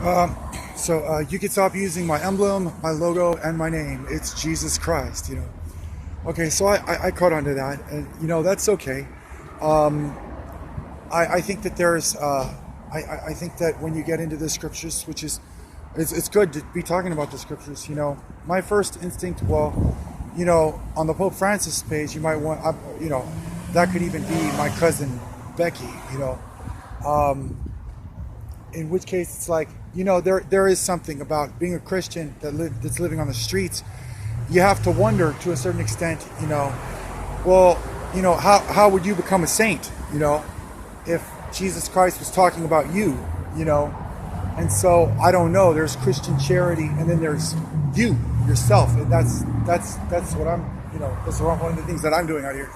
Um, so you can stop using my emblem, my logo, and my name. It's Jesus Christ, you know. Okay, so I caught onto that, and you know that's okay. Um, I think that I think that when you get into the scriptures, which is it's good to be talking about the scriptures. You know, my first instinct, well, you know, on the Pope Francis page, you might want, you know, that could even be my cousin Becky. You know, in which case it's like, you know, there is something about being a Christian that's living on the streets. You have to wonder to a certain extent, you know, well, you know, how would you become a saint, you know, if Jesus Christ was talking about you, you know? And so I don't know, there's Christian charity and then there's you, yourself. And that's what I'm, you know, that's one of the things that I'm doing out here.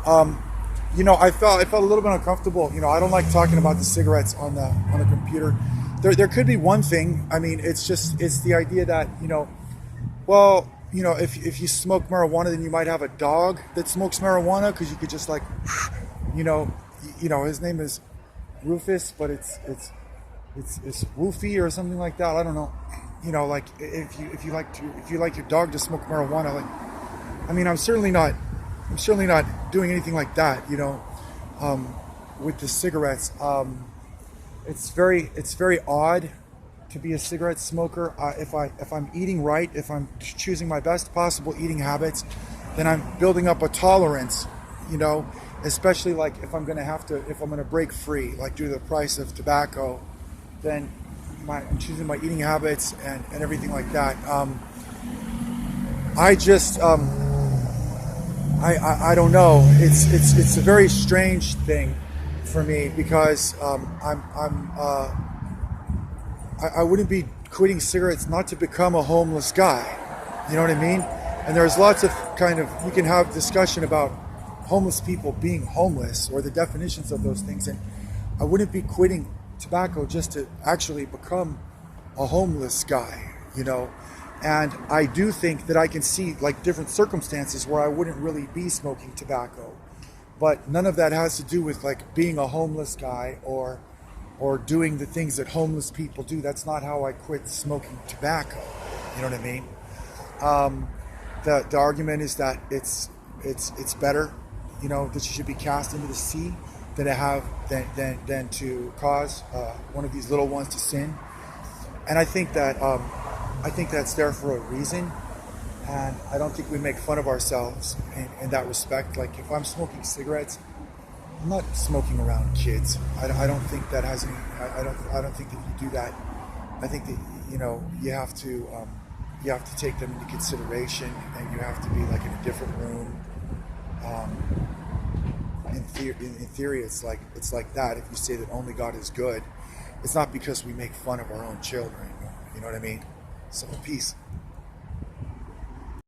Um, you know, I felt a little bit uncomfortable. You know, I don't like talking about the cigarettes on the computer. There could be one thing. I mean, it's the idea that, you know, well, you know, if you smoke marijuana, then you might have a dog that smokes marijuana because you could just like, you know, his name is Rufus, but it's Woofy or something like that. I don't know. You know, like if you like your dog to smoke marijuana, like, I mean, I'm certainly not doing anything like that. You know, with the cigarettes, it's very odd to be a cigarette smoker. If I'm eating right, if I'm choosing my best possible eating habits, then I'm building up a tolerance, you know, especially like if I'm gonna break free, like due to the price of tobacco, then I'm choosing my eating habits and everything like that. I just I don't know. It's a very strange thing for me because I wouldn't be quitting cigarettes not to become a homeless guy. You know what I mean? And there's lots of we can have discussion about homeless people being homeless or the definitions of those things. And I wouldn't be quitting tobacco just to actually become a homeless guy, you know? And I do think that I can see like different circumstances where I wouldn't really be smoking tobacco. But none of that has to do with like being a homeless guy or doing the things that homeless people do. That's not how I quit smoking tobacco. You know what I mean? The argument is that it's better, you know, that you should be cast into the sea than to cause one of these little ones to sin. And I think that's there for a reason. And I don't think we make fun of ourselves in that respect. Like if I'm smoking cigarettes, I'm not smoking around kids. I don't think that has any. I don't think that you do that. I think that, you know, you have to take them into consideration, and you have to be like in a different room. In theory, it's like that. If you say that only God is good, it's not because we make fun of our own children. You know what I mean? So peace.